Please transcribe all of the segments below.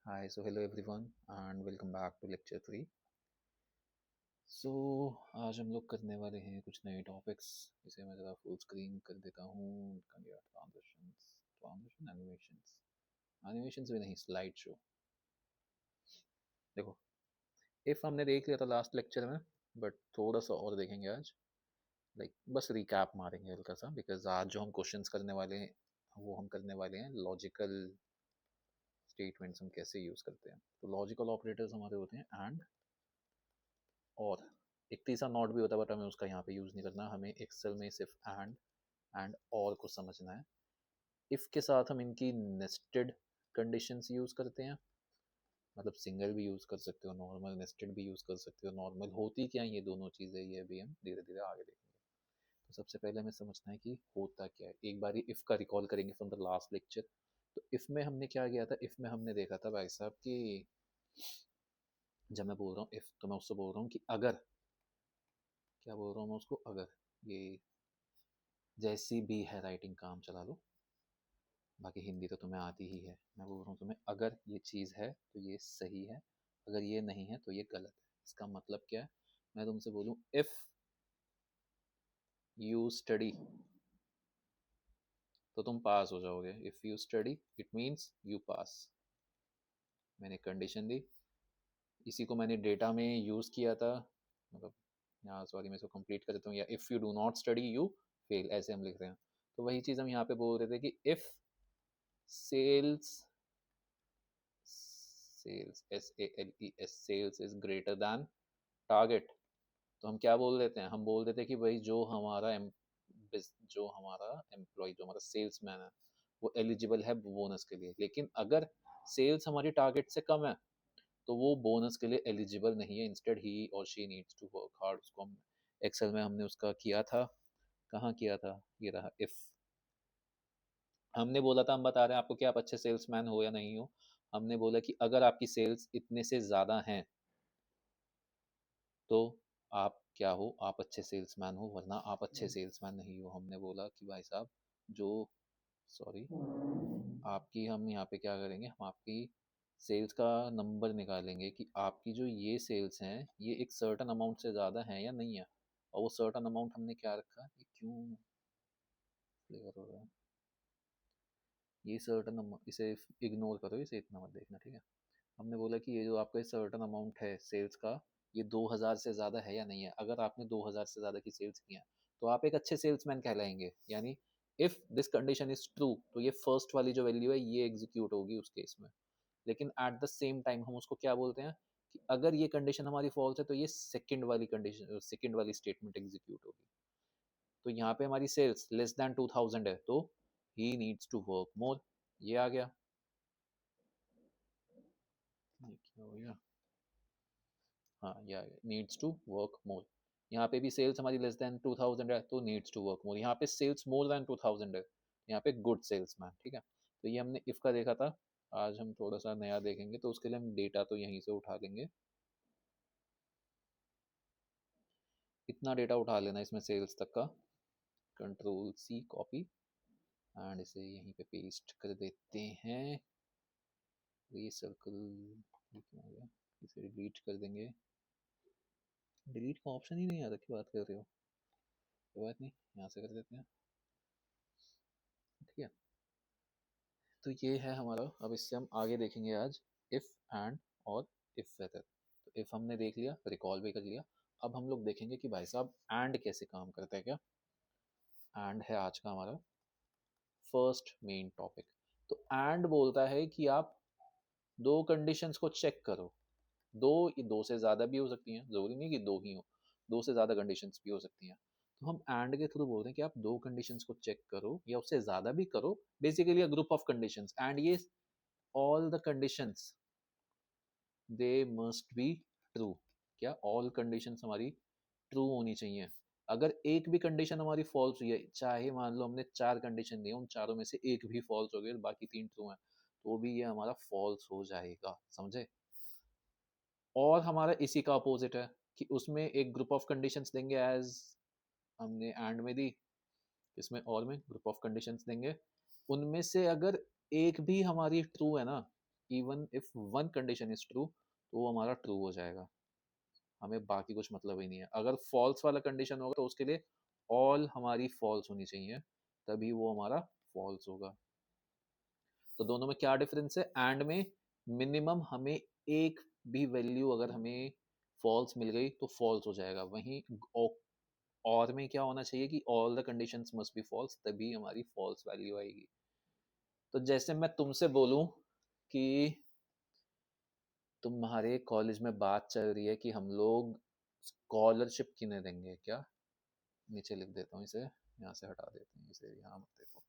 Hi, so hello everyone and welcome back to lecture 3. सो आज हम लोग करने वाले हैं कुछ नए टॉपिक्स। इसे मैं ज़रा फुल स्क्रीन कर देता हूँ। ट्रांजिशन एनिमेशंस भी नहीं, स्लाइड शो। देखो, इफ हमने देख लिया था लास्ट लेक्चर में, बट थोड़ा सा और देखेंगे आज। बस रिकैप मारेंगे हल्का सा, बिकॉज आज जो हम क्वेश्चंस करने वाले हैं वो हम करने वाले हैं लॉजिकल स्टेटमेंट्स हम कैसे यूज़ करते हैं। तो लॉजिकल ऑपरेटर्स हमारे होते हैं एंड और। एक तीसरा नॉट भी होता है बट हमें उसका यहाँ पे यूज़ नहीं करना। हमें एक्सेल में सिर्फ एंड और को समझना है। इफ़ के साथ हम इनकी नेस्टेड कंडीशंस यूज़ करते हैं, मतलब सिंगल भी यूज़ कर सकते हो, नॉर्मल नेस्टेड भी यूज़ कर सकते हो। नॉर्मल होती क्या है ये दोनों चीज़ें, ये भी हम धीरे धीरे आगे देखेंगे। तो सबसे पहले हमें समझना है कि होता क्या है। एक बार इफ़ का रिकॉल करेंगे फ्रॉम द लास्ट लेक्चर। तो इफ़ में हमने क्या किया था, इफ़ में हमने देखा था भाई साहब कि जब मैं बोल रहा हूँ इफ़, तो मैं उससे बोल रहा हूँ कि अगर, क्या बोल रहा हूँ मैं उसको, अगर ये जैसी भी है राइटिंग काम चला लो, बाकी हिंदी तो तुम्हें आती ही है। मैं बोल रहा हूँ तुम्हें, अगर ये चीज़ है तो ये सही है, अगर ये नहीं है तो ये गलत है। इसका मतलब क्या है, मैं तुमसे बोलूँ इफ़ यू स्टडी तो तुम पास हो जाओगे। If you study it means you pass. मैंने कंडीशन दी, इसी को मैंने डेटा में यूज़ किया था। मतलब यहाँ सॉरी मैं इसको कंप्लीट कर देता हूँ, या if you do not study you fail, ऐसे हम लिख रहे हैं। तो वही चीज़ हम यहाँ पे बोल रहे थे कि if sales sales SALES sales is greater than target, तो हम क्या बोल देते हैं, हम बोल देते हैं कि भाई जो हमारा एम्प्लॉय, जो हमारा सेल्समैन है, वो एलिजिबल है बोनस के लिए। लेकिन अगर सेल्स हमारी टारगेट से कम है तो वो बोनस के लिए एलिजिबल नहीं है। इंस्टेड ही और she needs to work hard. उसको हम एक्सेल में हमने उसका किया था। कहाँ किया था, ये रहा। इफ हमने बोला था, हम बता रहे हैं आपको कि आप अच्छे सेल्समैन हो या नहीं हो। हमने बोला कि अगर आपकी सेल्स इतने से ज़्यादा हैं तो आप क्या हो, आप अच्छे सेल्समैन हो, वरना आप अच्छे सेल्समैन नहीं हो। हमने बोला कि भाई साहब जो, सॉरी, आपकी हम यहाँ पे क्या करेंगे, हम आपकी सेल्स का नंबर निकालेंगे कि आपकी जो ये सेल्स हैं ये एक सर्टन अमाउंट से ज़्यादा है या नहीं है। और वो सर्टन अमाउंट हमने क्या रखा, ये क्यों फ्लेवर हो रहा है, ये सर्टन अमाउंट, इसे इग्नोर करो, इसे इतना मत देखना, ठीक है। हमने बोला कि ये जो आपका सर्टन अमाउंट है सेल्स का, ये 2000 से ज़्यादा है या नहीं है। अगर आपने 2000 से ज़्यादा की सेल्स की हैं तो आप एक अच्छे सेल्समैन कहलाएंगे। यानी if this condition is true तो ये फर्स्ट वाली जो वैल्यू है ये एग्जीक्यूट होगी उस केस में। लेकिन एट द सेम टाइम हम उसको क्या बोलते हैं कि अगर ये कंडीशन हमारी फॉल्स है तो ये सेकंड वाली कंडीशन, सेकंड वाली स्टेटमेंट एग्जीक्यूट होगी। तो यहाँ पे हमारी सेल्स लेस देन 2000 है तो he needs to work more. ये आ गया, ये क्या हो गया, हाँ, या नीड्स टू वर्क मोर। यहाँ पे भी सेल्स हमारी लेस देन 2000 है तो नीड्स टू वर्क मोर। यहाँ पे सेल्स मोर देन 2000 है, यहाँ पे गुड सेल्समैन, ठीक है। तो ये हमने इफ का देखा था। आज हम थोड़ा सा नया देखेंगे, तो उसके लिए हम डेटा तो यहीं से उठा लेंगे। इतना डेटा उठा लेना इसमें सेल्स तक का। कंट्रोल सी कॉपी एंड इसे यहीं पे पेस्ट कर देते हैं। ये सर्कल क्यों हो गया, इसे डिलीट कर देंगे। डिलीट का ऑप्शन ही नहीं आ रहा, क्या बात कर रहे हो। कोई बात नहीं, यहाँ से कर देते हैं, ठीक है। तो ये है हमारा। अब इससे हम आगे देखेंगे आज इफ़ एंड और इफ़ वेदर। तो इफ़ हमने देख लिया, रिकॉल भी कर लिया। अब हम लोग देखेंगे कि भाई साहब एंड कैसे काम करता है। क्या एंड है आज का हमारा फर्स्ट मेन टॉपिक। तो एंड बोलता है कि आप दो कंडीशंस को चेक करो। दो, ये दो से ज़्यादा भी हो सकती हैं, ज़रूरी नहीं कि दो ही हो, दो से ज़्यादा कंडीशंस भी हो सकती हैं। तो हम एंड के थ्रू बोलते हैं कि आप दो कंडीशंस को चेक करो या उससे ज़्यादा भी करो। Basically a group of conditions, and ये all the conditions they must be true. क्या ऑल कंडीशंस हमारी ट्रू होनी चाहिए। अगर एक भी कंडीशन हमारी फॉल्स हुई है, चाहे मान लो हमने चार कंडीशन दी, उन चारों में से एक भी फॉल्स हो गई, बाकी तीन ट्रू हैं, तो भी ये हमारा फॉल्स हो जाएगा, समझे। और हमारा इसी का अपोजिट है कि उसमें एक ग्रुप ऑफ कंडीशंस देंगे एज हमने एंड में दी, इसमें और में ग्रुप ऑफ कंडीशंस देंगे। उनमें से अगर एक भी हमारी ट्रू है ना, even if one condition is true तो वो हमारा ट्रू हो जाएगा, हमें बाकी कुछ मतलब ही नहीं है। अगर फॉल्स वाला कंडीशन होगा तो उसके लिए ऑल हमारी फॉल्स होनी चाहिए, तभी वो हमारा फॉल्स होगा। तो दोनों में क्या डिफरेंस है? एंड में मिनिमम हमें एक भी वैल्यू अगर हमें फॉल्स मिल गई तो फॉल्स हो जाएगा। वहीं और में क्या होना चाहिए कि all the conditions must be false, तभी हमारी फॉल्स वैल्यू आएगी। तो जैसे मैं तुमसे बोलूं कि तुम्हारे कॉलेज में बात चल रही है कि हम लोग स्कॉलरशिप किन्हें देंगे क्या, नीचे लिख देता हूँ इसे, यहाँ से हटा देते हैं इसे, यहाँ मत देखो।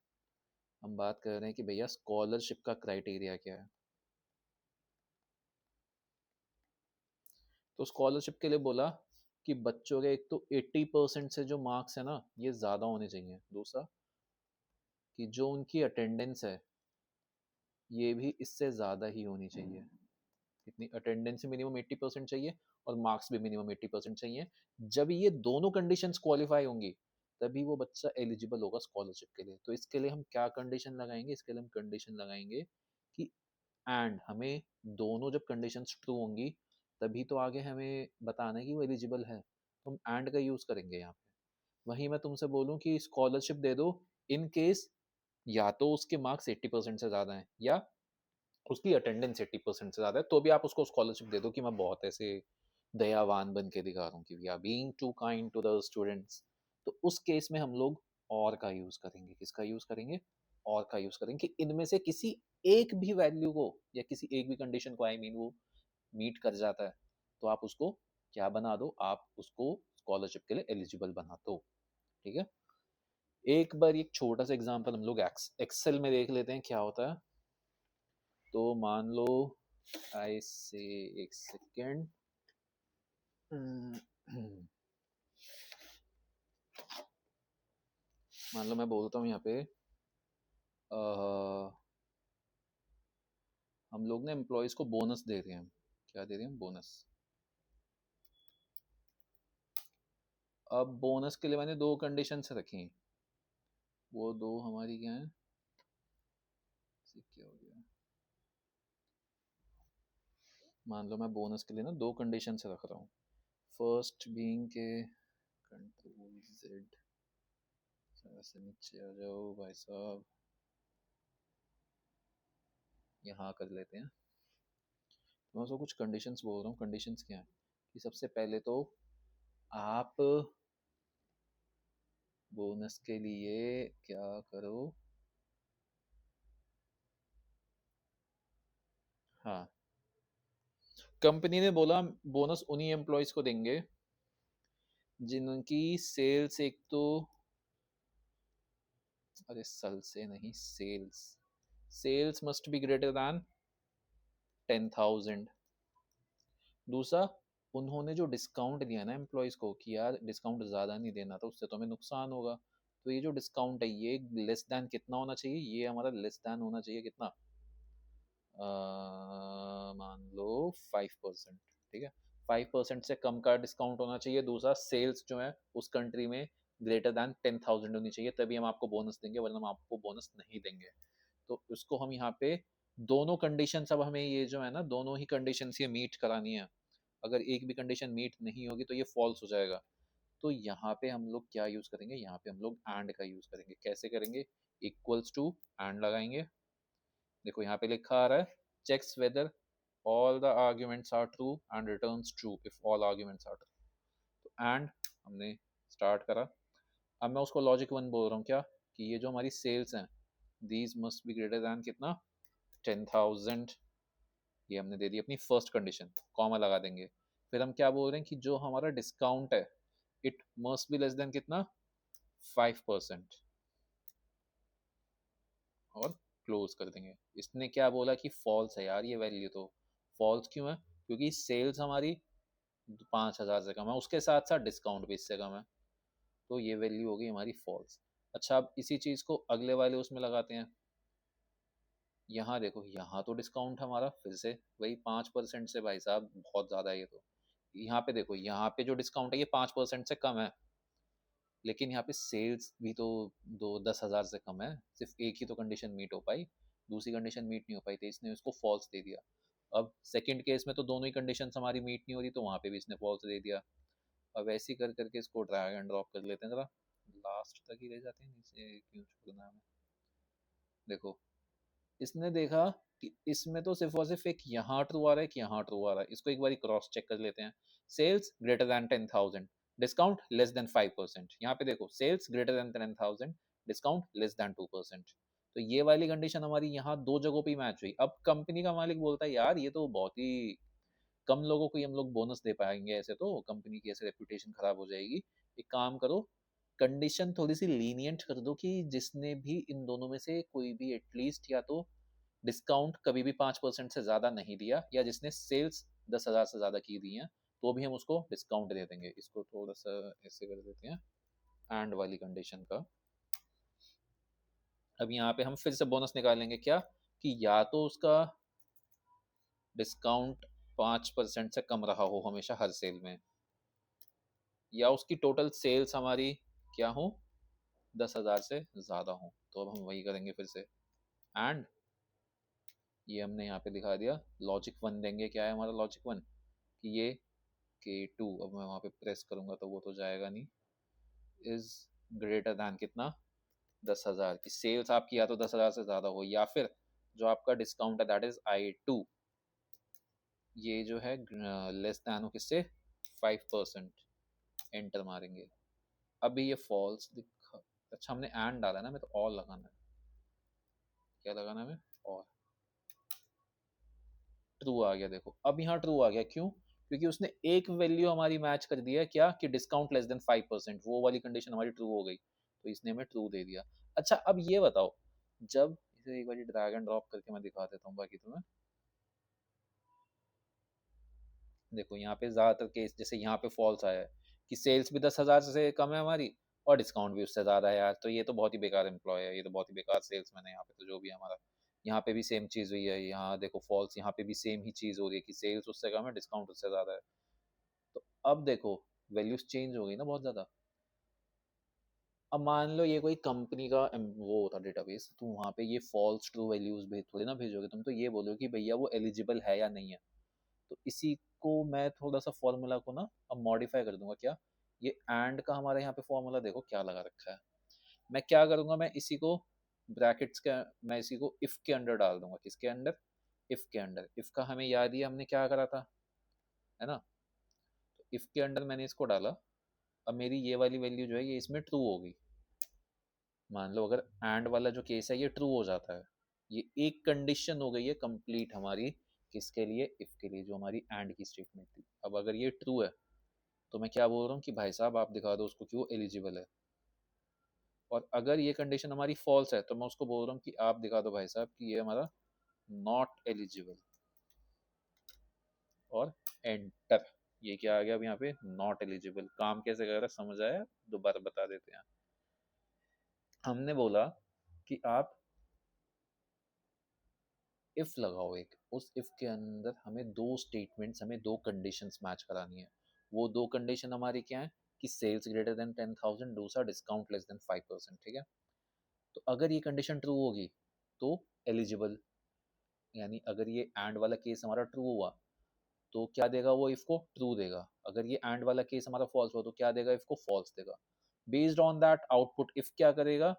हम बात कर रहे हैं कि भैया स्कॉलरशिप का क्राइटेरिया क्या है। तो स्कॉलरशिप के लिए बोला कि बच्चों के एक तो 80% से जो मार्क्स है ना ये ज़्यादा होने चाहिए। दूसरा कि जो उनकी अटेंडेंस है ये भी इससे ज़्यादा ही होनी चाहिए। कितनी अटेंडेंस मिनिमम 80% चाहिए और मार्क्स भी मिनिमम 80% चाहिए। जब ये दोनों कंडीशंस क्वालिफाई होंगी तभी वो बच्चा एलिजिबल होगा स्कॉलरशिप के लिए। तो इसके लिए हम क्या कंडीशन लगाएंगे? इसके लिए हम कंडीशन लगाएंगे कि एंड हमें दोनों जब कंडीशंस ट्रू होंगी तभी तो आगे हमें बताना है कि वो एलिजिबल है, तो हम एंड का यूज़ करेंगे यहाँ पे। वहीं मैं तुमसे बोलूँ कि स्कॉलरशिप दे दो इन केस या तो उसके मार्क्स 80% से ज़्यादा हैं या उसकी अटेंडेंस 80% से ज़्यादा है, तो भी आप उसको स्कॉलरशिप दे दो कि मैं बहुत ऐसे दयावान बन के दिखा रहा हूँ कि we are being too kind to the students. तो उस केस में हम लोग और का यूज़ करेंगे। किसका यूज़ करेंगे? और का यूज़ करेंगे कि इनमें से किसी एक भी वैल्यू को या किसी एक भी कंडीशन को आई मीन वो मीट कर जाता है तो आप उसको क्या बना दो, आप उसको स्कॉलरशिप के लिए एलिजिबल बना दो। ठीक है, एक बार एक छोटा सा एग्जांपल हम लोग एक्सेल में देख लेते हैं क्या होता है। तो मान लो आई से एक सेकेंड, मान लो मैं बोलता हूँ यहाँ पे हम लोग ने एम्प्लॉयज को बोनस दे रहे हैं। क्या दे रहे हैं? बोनस। अब बोनस के लिए मैंने दो कंडीशंस रखी, वो दो हमारी क्या है? क्या हो गया, मान लो मैं बोनस के लिए ना दो कंडीशंस रख रहा हूँ। फर्स्ट बीइंग के कंट्रोल जेड, से नीचे आ जाओ भाई साहब, यहाँ कर लेते हैं। मैं उसको कुछ कंडीशंस बोल रहा हूँ। कंडीशंस क्या है कि सबसे पहले तो आप बोनस के लिए क्या करो, हाँ, कंपनी ने बोला बोनस उन्हीं एम्प्लॉयज को देंगे जिनकी सेल्स एक तो, अरे सल से नहीं, sales, sales must be greater than 10,000। दूसरा, उन्होंने जो डिस्काउंट दिया ना एम्प्लॉयज को कि यार डिस्काउंट ज़्यादा नहीं देना था उससे तो हमें नुकसान होगा, तो ये जो डिस्काउंट है ये लेस दैन कितना होना चाहिए? ये हमारा लेस दैन होना चाहिए कितना, मान लो 5%। ठीक है, 5% से कम का डिस्काउंट होना चाहिए। दूसरा, सेल्स जो है उस कंट्री में ग्रेटर दैन 10,000 होनी चाहिए, तभी हम आपको बोनस देंगे, वरना हम आपको बोनस नहीं देंगे। तो उसको हम यहाँ पे दोनों कंडीशन, अब हमें ये जो है ना दोनों ही कंडीशन ये मीट करानी है। अगर एक भी कंडीशन मीट नहीं होगी तो ये फॉल्स हो जाएगा। तो यहाँ पे हम लोग क्या यूज करेंगे? यहाँ पे हम लोग एंड का यूज करेंगे। कैसे करेंगे? इक्वल्स टू एंड लगाएंगे। देखो यहाँ पे लिखा आ रहा है checks whether all the arguments are true and returns true if all arguments are true. तो एंड हमने स्टार्ट करा। अब मैं उसको लॉजिक वन बोल रहा हूँ क्या, कि ये जो हमारी सेल्स हैं these must be greater then कितना, 10,000। ये हमने दे दी अपनी फर्स्ट कंडीशन, कॉमा लगा देंगे। फिर हम क्या बोल रहे हैं कि जो हमारा डिस्काउंट है it must be less than कितना, 5%, और क्लोज कर देंगे। इसने क्या बोला कि फॉल्स है यार ये वैल्यू, तो फॉल्स क्यों है? क्योंकि सेल्स हमारी 5,000 से कम है, उसके साथ साथ डिस्काउंट भी इससे कम है, तो ये वैल्यू हो गई हमारी फॉल्स। अच्छा, अब इसी चीज को अगले वाले उसमें लगाते हैं। यहाँ देखो, यहाँ तो डिस्काउंट हमारा फिर से वही 5% से, भाई साहब बहुत ज्यादा है ये तो। यहाँ पे देखो, यहाँ पे जो डिस्काउंट है ये 5% से कम है, लेकिन यहाँ पे सेल्स भी तो 10,000 से कम है, सिर्फ एक ही तो कंडीशन मीट हो पाई। दूसरी कंडीशन मीट नहीं हो पाई थी, इसने उसको फॉल्स दे दिया। अब सेकंड केस में तो दोनों ही कंडीशन हमारी मीट नहीं हो रही, तो वहाँ पे भी इसने फॉल्स दे दिया। अब ऐसे ही कर करके इसको ड्रैग एंड ड्रॉप कर लेते हैं, जरा लास्ट तक ही ले जाते हैं, इसे क्यों छोड़ना है हमें। देखो इसने देखा कि इसमें तो सिर्फ और सिर्फ एक यहाँ ट्रू आ रहा है कि यहाँ ट्रू आ रहा है, इसको एक बार क्रॉस चेक कर लेते हैं। Sales greater than 10,000, discount less than 5%। यहाँ पे देखो sales greater than 10,000, discount less than 2%। तो ये वाली कंडीशन हमारी यहाँ दो जगहों पे मैच हुई। अब कंपनी का मालिक बोलता है यार ये तो बहुत ही कम लोगों को ही हम लोग बोनस दे पाएंगे, ऐसे तो कंपनी की ऐसे रेपुटेशन खराब हो जाएगी। एक काम करो, कंडीशन थोड़ी सी लीनियंट कर दो कि जिसने भी इन दोनों में से कोई भी एटलीस्ट या तो डिस्काउंट कभी भी 5% से ज़्यादा नहीं दिया, या जिसने सेल्स 10,000 से ज़्यादा की दी हैं, तो भी हम उसको डिस्काउंट दे देंगे। इसको थोड़ा सा ऐसे कर देते हैं एंड वाली कंडीशन का। अब यहाँ पे हम फिर से बोनस निकालेंगे क्या, कि या तो उसका डिस्काउंट 5% से कम रहा हो हमेशा हर सेल में, या उसकी टोटल सेल्स हमारी क्या हो, 10,000 से ज़्यादा हो। तो अब हम वही करेंगे फिर से। एंड ये हमने यहाँ पे दिखा दिया, लॉजिक वन देंगे। क्या है हमारा लॉजिक वन, कि ये K2, अब मैं वहाँ पे प्रेस करूँगा तो वो तो जाएगा नहीं, इज ग्रेटर दैन कितना, 10,000 की सेल्स आपकी या तो 10,000 से ज़्यादा हो, या फिर जो आपका डिस्काउंट है दैट इज I2, ये जो है लेस दैन हो किससे, 5%। एंटर मारेंगे। अभी ये फॉल्स दिखा, अच्छा हमने एंड डाला ना, मैं तो ऑल लगाना है। क्या लगाना है, और ट्रू आ गया। देखो अब यहाँ ट्रू आ गया, क्यों, क्योंकि उसने एक वैल्यू हमारी मैच कर दिया, क्या कि डिस्काउंट लेस देन 5%, वो वाली कंडीशन हमारी ट्रू हो गई, तो इसने हमें ट्रू दे दिया। अच्छा अब ये बताओ, जब इसे एक बार ड्रैग एंड ड्रॉप करके मैं दिखा देता हूँ बाकी तुम्हें। देखो यहाँ पे ज्यादातर केस जैसे यहाँ पे फॉल्स आया है कि सेल्स भी 10,000 से कम है हमारी, और डिस्काउंट भी उससे ज्यादा है। यार तो ये तो बहुत ही बेकार एम्प्लॉय है, ये तो बहुत ही बेकार सेल्समैन है। यहाँ पे तो जो भी हमारा, यहाँ पे भी सेम चीज हुई है। यहाँ देखो फॉल्स, यहाँ पे भी सेम ही चीज हो रही है कि सेल्स उससे कम है, डिस्काउंट उससे ज्यादा है। तो अब देखो वैल्यूज चेंज हो गई ना बहुत ज्यादा। अब मान लो ये कोई कंपनी का वो होता डेटाबेस, तो वहाँ पे ये फॉल्स ट्रू वैल्यूज भेज थोड़ी ना भेजोगे तुम, तो ये बोलोगे कि भैया वो एलिजिबल है या नहीं है। तो इसी को मैं थोड़ा सा फॉर्मूला को ना अब मॉडिफाई कर दूंगा। क्या, ये एंड का हमारे यहाँ पे फॉर्मूला देखो क्या लगा रखा है। मैं क्या करूंगा, मैं इसी को ब्रैकेट्स के, मैं इसी को इफ के अंडर डाल दूंगा। किसके अंडर, इफ के अंडर। इफ का हमें याद ही हमने क्या करा था, है ना। तो इफ के अंडर मैंने इसको डाला। अब मेरी ये वाली वैल्यू जो है ये इसमें ट्रू होगी। मान लो अगर एंड वाला जो केस है ये ट्रू हो जाता है, ये एक कंडीशन हो गई है कंप्लीट हमारी। किसके लिए, इफ के लिए, जो हमारी एंड की स्टेटमेंट थी। अब अगर ये ट्रू है तो मैं क्या बोल रहा हूँ कि भाई साहब आप दिखा दो उसको कि वो एलिजिबल है। और अगर ये कंडीशन हमारी फॉल्स है तो मैं उसको बोल रहा हूँ कि आप दिखा दो भाई साहब कि ये हमारा नॉट एलिजिबल। और एंटर। ये क्या आ गया अब यहाँ पे, नॉट एलिजिबल। काम कैसे कर रहा है समझ आया, दोबारा बता देते हैं। हमने बोला कि आप इफ लगाओ एक, उस इफ के अंदर हमें दो स्टेटमेंट्स, हमें दो कंडीशंस मैच करानी है। वो दो कंडीशन हमारी क्या है, कि सेल्स ग्रेटर देन 10,000, दूसरा डिस्काउंट लेस देन 5%। ठीक है, तो अगर ये कंडीशन ट्रू होगी तो एलिजिबल, यानी अगर ये एंड वाला केस हमारा ट्रू हुआ तो क्या देगा वो, इफ को ट्रू देगा। अगर ये एंड वाला केस हमारा फॉल्स हुआ तो क्या देगा, इफ को फॉल्स देगा। Based on that output if क्या करेगा,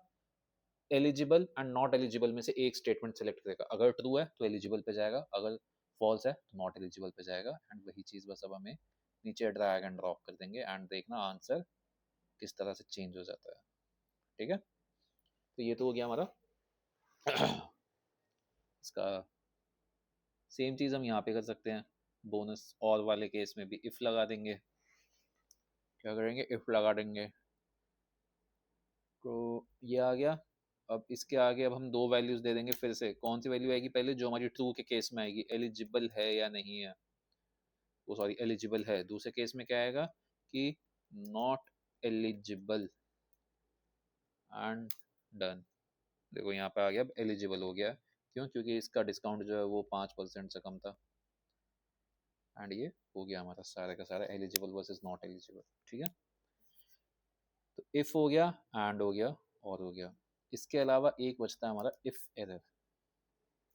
एलिजिबल एंड नॉट एलिजिबल में से एक स्टेटमेंट सेलेक्ट करेगा। अगर ट्रू है तो एलिजिबल पे जाएगा, अगर फॉल्स है तो नॉट एलिजिबल पे जाएगा। एंड वही चीज बस अब हमें नीचे ड्रैग एंड ड्रॉप कर देंगे, एंड देखना आंसर किस तरह से चेंज हो जाता है। ठीक है, तो ये तो हो गया हमारा इसका। सेम चीज हम यहाँ पे कर सकते हैं, बोनस और वाले केस में भी इफ लगा देंगे। क्या करेंगे, इफ लगा देंगे। तो ये आ गया। अब इसके आगे अब हम दो वैल्यूज दे देंगे फिर से। कौन सी वैल्यू आएगी पहले, जो हमारी ट्रू के केस में आएगी, एलिजिबल है या नहीं है। वो सॉरी एलिजिबल है। दूसरे केस में क्या आएगा कि नॉट एलिजिबल, एंड डन। देखो यहाँ पे आ गया, अब एलिजिबल हो गया। क्यों, क्योंकि इसका डिस्काउंट जो है वो 5% से कम था। एंड ये हो गया हमारा सारे का सारा एलिजिबल वर्सेस नॉट एलिजिबल। ठीक है, तो इफ हो गया, एंड हो गया, और हो गया। इसके अलावा एक बचता है हमारा इफ एरर।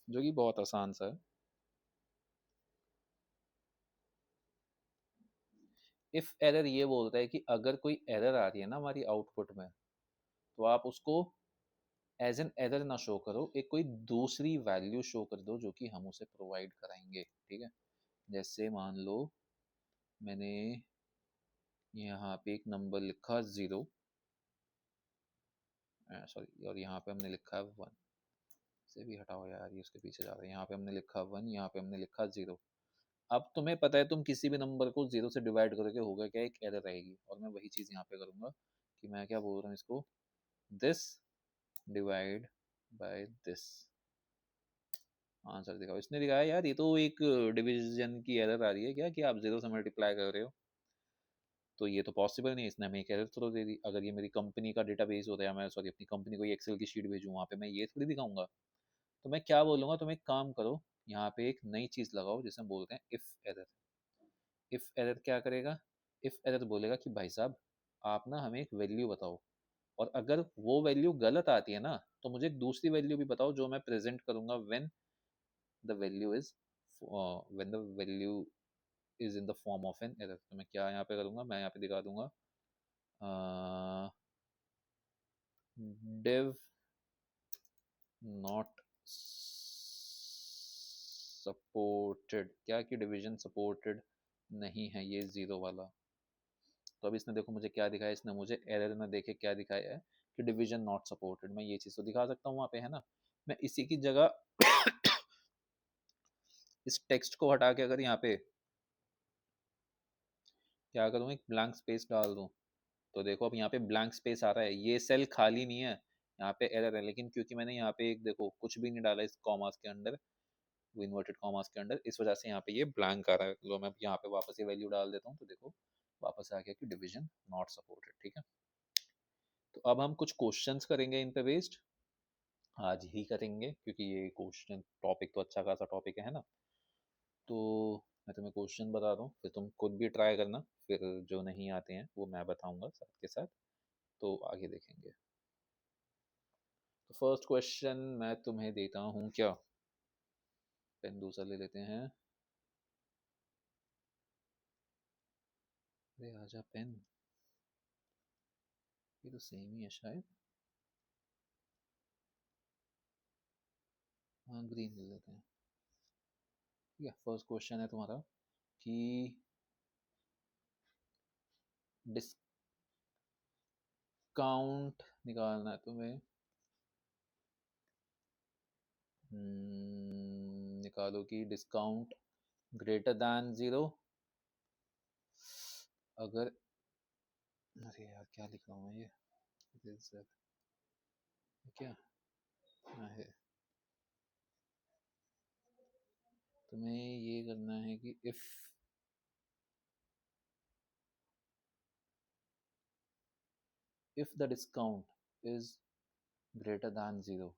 जो कि बहुत आसान सा है। इफ एरर ये बोलता है कि अगर कोई एरर आ रही है ना हमारी आउटपुट में, तो आप उसको एज एन एरर ना शो करो, एक कोई दूसरी वैल्यू शो कर दो जो कि हम उसे प्रोवाइड कराएंगे, ठीक है। जैसे मान लो मैंने यहाँ पे एक नंबर लिखा 0, सॉरी, और यहाँ पे हमने लिखा है 1, से भी हटाओ यार, ये उसके पीछे जा रहा है। यहाँ पे हमने लिखा 1, यहाँ पे हमने लिखा 0। अब तुम्हें पता है तुम किसी भी नंबर को 0 से डिवाइड करोगे, होगा क्या, एक एरर रहेगी। और मैं वही चीज़ यहाँ पे करूँगा कि मैं क्या बोल रहा हूँ इसको, this divide by this, answer दिखाओ। इसने दिखाया यार ये तो एक डिवीजन की एरर आ रही है क्या, कि आप 0 से मल्टीप्लाई कर रहे हो। तो ये तो पॉसिबल नहीं है, इसने हमें एक एरर थ्रो दे दी। अगर ये मेरी कंपनी का डेटाबेस होता है, मैं सॉरी अपनी कंपनी को एक्सेल की शीट भेजूँ, वहाँ पे मैं ये थोड़ी दिखाऊंगा। तो मैं क्या बोलूँगा, तुम एक काम करो, यहाँ पे एक नई चीज़ लगाओ जिसे बोलते हैं इफ एरर। इफ एरर क्या करेगा, इफ एरर बोलेगा कि भाई साहब आप ना हमें एक वैल्यू बताओ, और अगर वो वैल्यू गलत आती है ना, तो मुझे एक दूसरी वैल्यू भी बताओ जो मैं प्रेजेंट करूंगा when the value is when the value is in the form of an error. तो मैं क्या यहाँ पे करूंगा, मैं यहाँ पे दिखा दूंगा डिव नॉट सपोर्टेड, क्या कि डिवीजन सपोर्टेड नहीं है ये 0 वाला। तो अब इसने देखो मुझे क्या दिखाया, इसने मुझे एरर में देखे क्या दिखाया है कि डिवीजन नॉट सपोर्टेड। मैं ये चीज़ तो दिखा सकता हूँ वहाँ पे, है ना। मैं इसी की जगह इस टेक्स्ट को हटा के अगर यहाँ पे क्या करूँ, एक ब्लैंक स्पेस डाल दूँ, तो देखो अब यहाँ पे ब्लैंक स्पेस आ रहा है, ये सेल खाली नहीं है, यहाँ पे एरर है। लेकिन क्योंकि मैंने यहाँ पे एक देखो कुछ भी नहीं डाला इस कॉमास के अंदर, इन्वर्टेड कॉमास के अंदर, इस वजह से यहाँ पे ये ब्लैंक आ रहा है। तो मैं यहाँ पे वापस ये वैल्यू डाल देता हूँ, तो देखो वापस आ गया कि डिवीजन नॉट सपोर्टेड, ठीक है। तो अब हम कुछ क्वेश्चंस करेंगे इन पे बेस्ड, आज ही करेंगे क्योंकि ये क्वेश्चन टॉपिक तो अच्छा खासा टॉपिक है ना। तो मैं तुम्हें क्वेश्चन बता दूँ, फिर तुम खुद भी ट्राई करना, फिर जो नहीं आते हैं वो मैं बताऊंगा साथ के साथ, तो आगे देखेंगे। तो फर्स्ट क्वेश्चन मैं तुम्हें देता हूँ क्या, पेन दूसरा ले लेते हैं। अरे आजा पेन, ये तो सेम ही है शायद। हाँ ग्रीन ले लेते हैं। ठीक है, फर्स्ट क्वेश्चन है तुम्हारा कि डिस्काउंट निकालना है तुम्हें। निकालो कि डिस्काउंट ग्रेटर दैन 0 अगर, अरे यार क्या लिख रहा हूँ मैं, ये क्या है, तुम्हें ये करना है कि if the discount is greater than 0,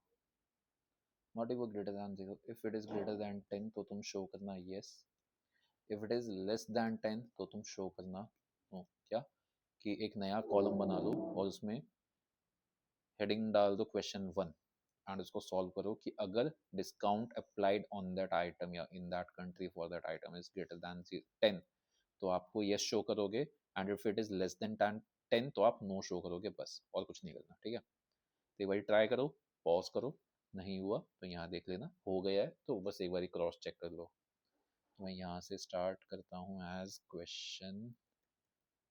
not even greater than 0, if it is greater than 10 तो तुम शो करना yes, if it is less than 10 तो तुम शो करना no। क्या कि एक नया कॉलम बना लो और उसमें हेडिंग डाल दो क्वेश्चन 1, एंड उसको सॉल्व करो कि अगर discount applied on that item या in that country for that item is greater than 10 तो आपको यस शो करोगे, and if it is less then 10 तो आप नो शो करोगे, बस और कुछ नहीं करना, ठीक है। तो एक बार ट्राई करो, पॉज करो, नहीं हुआ तो यहाँ देख लेना, हो गया है तो बस एक बार क्रॉस चेक कर लो। तो मैं यहाँ से स्टार्ट करता हूँ, एज क्वेश्चन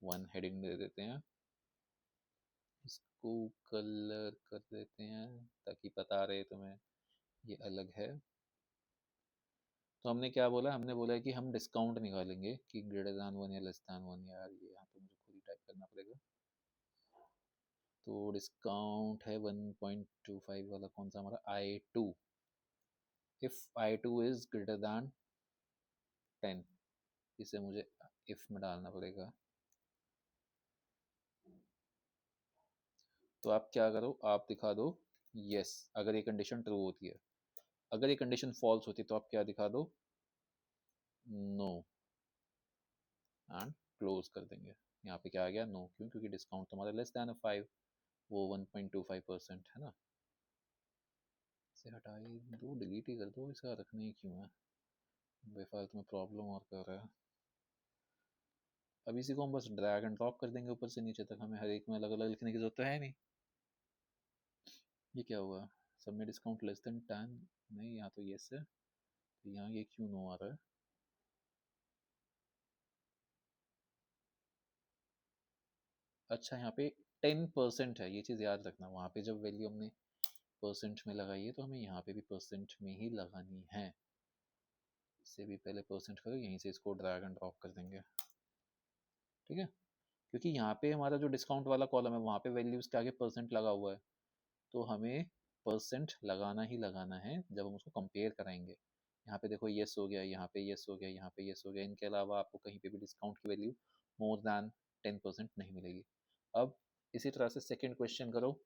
1 हेडिंग दे देते हैं, इसको कलर कर देते हैं ताकि पता रहे तुम्हें ये अलग है। तो हमने क्या बोला, हमने बोला है कि हम डिस्काउंट निकालेंगे कि ग्रेटर दैन 1 या लेस दैन 1, यार ये यहाँ पे मुझे खुद ही टाइप करना पड़ेगा। तो डिस्काउंट है 1.25 वाला, कौन सा हमारा I2, if I2 is greater than 10, इसे मुझे इफ में डालना पड़ेगा। तो आप क्या करो, आप दिखा दो यस अगर ये कंडीशन ट्रू होती है, अगर ये कंडीशन फॉल्स होती है तो आप क्या दिखा दो, नो, एंड क्लोज कर देंगे। यहाँ पे क्या आ गया, नो, क्यों, क्योंकि डिस्काउंट तुम्हारा लेस दैन 5, वो 1.25% है ना। इसे हटा ही दो, डिलीट ही कर दो, इसका रखना ही क्यों है, बेफालतू में प्रॉब्लम और कर रहा है। अब इसी को हम बस ड्रैग एंड ड्रॉप कर देंगे ऊपर से नीचे तक, हमें हर एक में अलग अलग लिखने की जरूरत तो है नहीं। ये क्या हुआ, सब में डिस्काउंट लेस देन 10, नहीं यहाँ तो येस है, तो यहाँ ये क्यों नो आ रहा है। अच्छा यहाँ पे 10% है, ये चीज़ याद रखना, वहाँ पे जब वैल्यू हमने परसेंट में लगाई है तो हमें यहाँ पे भी परसेंट में ही लगानी है। इससे भी पहले परसेंट करो, यहीं से इसको ड्रैग एंड ड्रॉप कर देंगे, ठीक है। क्योंकि यहाँ पे हमारा जो डिस्काउंट वाला कॉलम है वहाँ पे वैल्यूज के आगे परसेंट लगा हुआ है, तो हमें परसेंट लगाना ही लगाना है जब हम उसको कंपेयर कराएंगे। यहाँ पे देखो येस हो गया, यहाँ पे येस हो गया, यहाँ पे येस हो गया, इनके अलावा आपको कहीं पे भी डिस्काउंट की वैल्यू मोर देन 10% नहीं मिलेगी। अब इसी तरह से सेकेंड क्वेश्चन करो।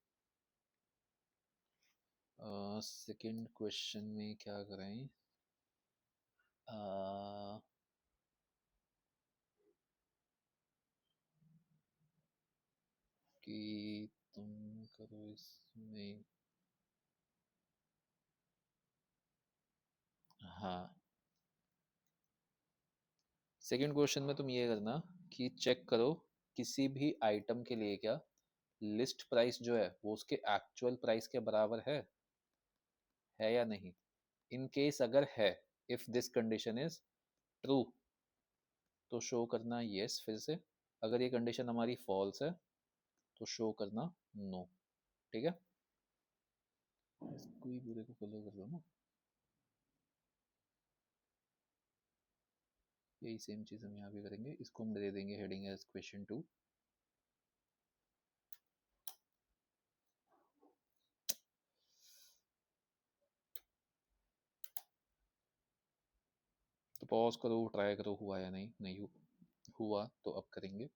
सेकेंड क्वेश्चन में क्या करें, कि तुम करो इसमें, हाँ सेकंड क्वेश्चन में तुम ये करना कि चेक करो किसी भी आइटम के लिए क्या लिस्ट प्राइस जो है वो उसके एक्चुअल प्राइस के बराबर है या नहीं। इन केस अगर है, if this condition is true, तो शो करना यस फिर से। अगर ये कंडीशन हमारी फॉल्स है तो शो करना नो, ठीक है। इसको ही पूरे को फॉलो कर दो ना, यही सेम चीज हम यहाँ भी करेंगे, इसको हम दे देंगे हेडिंग एज क्वेश्चन 2। तो पॉज करो, ट्राई करो हुआ या नहीं, नहीं हुआ तो अब करेंगे।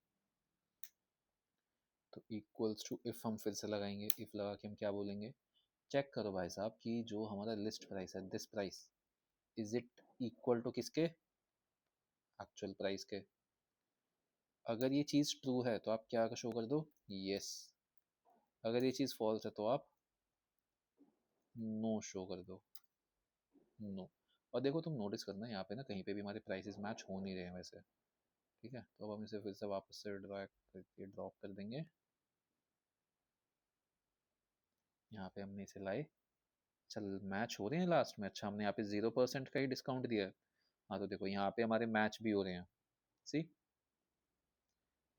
तो इक्वल्स टू इफ हम फिर से लगाएंगे, इफ लगा के हम क्या बोलेंगे, चेक करो भाई साहब कि जो हमारा लिस्ट प्राइस है, this price is it equal to किसके, एक्चुअल प्राइस के। अगर ये चीज ट्रू है तो आप क्या शो कर दो, यस। अगर ये चीज फॉल्स है तो आप नो शो कर दो, नो। और देखो तुम नोटिस करना यहाँ पे ना कहीं पे भी हमारे प्राइसेस मैच हो नहीं रहे हैं वैसे, ठीक है। तो अब हम इसे फिर से वापस से ड्रैग करके ड्रॉप कर देंगे, यहाँ पे हमने इसे लाए, चल मैच हो रहे हैं लास्ट में। अच्छा हमने यहाँ पे 0% का ही डिस्काउंट दिया है, हाँ तो देखो यहाँ पे हमारे मैच भी हो रहे हैं, सी।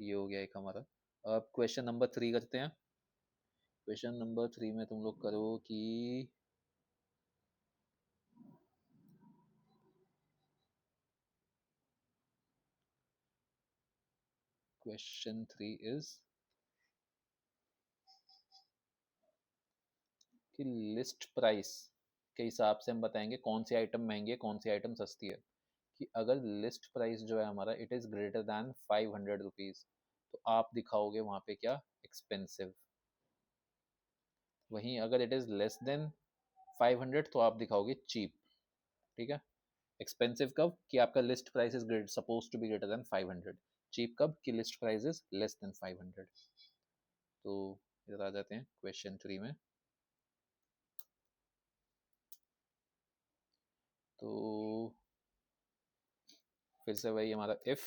ये हो गया एक हमारा। अब क्वेश्चन नंबर 3 करते हैं। क्वेश्चन नंबर 3 में तुम लोग करो कि क्वेश्चन 3 इज कि लिस्ट प्राइस के हिसाब से हम बताएंगे कौन सी आइटम महंगी है, कौन सी आइटम सस्ती है। कि अगर लिस्ट प्राइस जो है हमारा it is greater then 500 rupees, तो आप दिखाओगे वहां पे क्या, एक्सपेंसिव। वहीं अगर इट इज लेस देन 500 तो आप दिखाओगे चीप, ठीक है। एक्सपेंसिव कब, कि आपका list price is great suppose to be greater than 500। Cheap कब, कि list price is less than 500। तो इधर आ जाते हैं क्वेश्चन 3 में। तो फिर से वही हमारा इफ,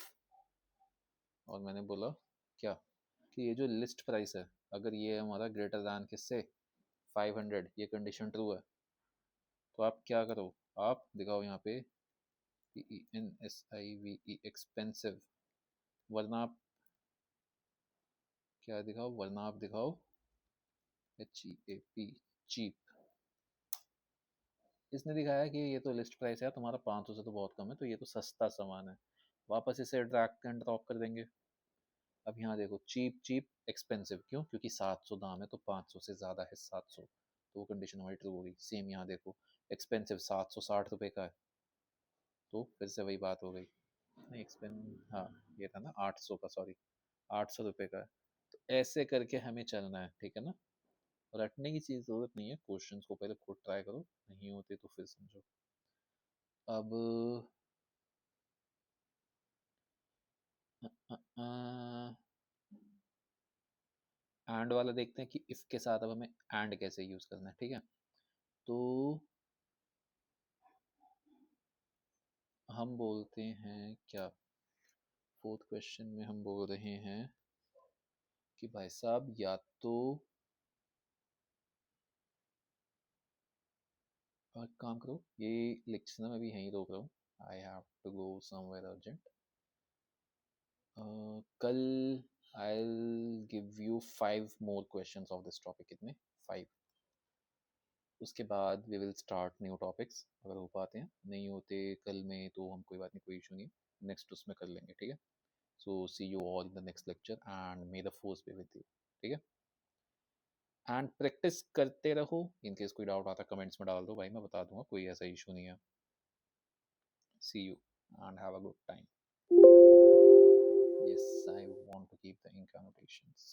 और मैंने बोला क्या, कि ये जो लिस्ट प्राइस है अगर ये हमारा ग्रेटर दैन किससे 500, ये कंडीशन ट्रू है, तो आप क्या करो, आप दिखाओ यहाँ पे PENSIVE एक्सपेंसिव, वरना आप क्या दिखाओ, वरना आप दिखाओ HEAP चीप। इसने दिखाया कि ये तो लिस्ट प्राइस है तुम्हारा 500 से तो बहुत कम है, तो ये तो सस्ता सामान है, वापस इसे ड्रैग एंड ड्रॉप कर देंगे। अब यहाँ देखो चीप चीप एक्सपेंसिव, क्यों, क्योंकि 700 दाम है तो 500 से ज़्यादा है 700, तो वो कंडीशन हमारी ट्रू होगी। सेम यहाँ देखो एक्सपेंसिव 760 रुपये का है, तो फिर से वही बात हो गई, नहीं एक्सपेंस, हाँ ये था ना 800 का, सॉरी 800 रुपये का है। तो ऐसे करके हमें चलना है, ठीक है ना। रटने की चीज़ ज़रूरत नहीं है, क्वेश्चंस को पहले खुद ट्राई करो, नहीं होते तो फिर समझो। अब एंड वाला देखते हैं कि इफ के साथ अब हमें एंड कैसे यूज करना है, ठीक है। तो हम बोलते हैं क्या, फोर्थ क्वेश्चन में हम बोल रहे हैं कि भाई साहब या तो एक काम करो, ये लेक्चर ना मैं भी यहीं रोक रहा हूँ, I have to go somewhere urgent. कल I give you 5 more questions of this topic, कितने, 5। उसके बाद we will start new topics, अगर हो पाते हैं, नहीं होते कल में तो हम कोई बात नहीं, कोई इशू नहीं, नेक्स्ट उसमें कर लेंगे, ठीक है। So see you all in the next lecture and may the force be with you, ठीक है। एंड प्रैक्टिस करते रहो, इन केस कोई डाउट आता कमेंट्स में डाल दो भाई, मैं बता दूंगा, कोई ऐसा इशू नहीं है। See you and have a good time. Yes, I want to keep the ink annotations.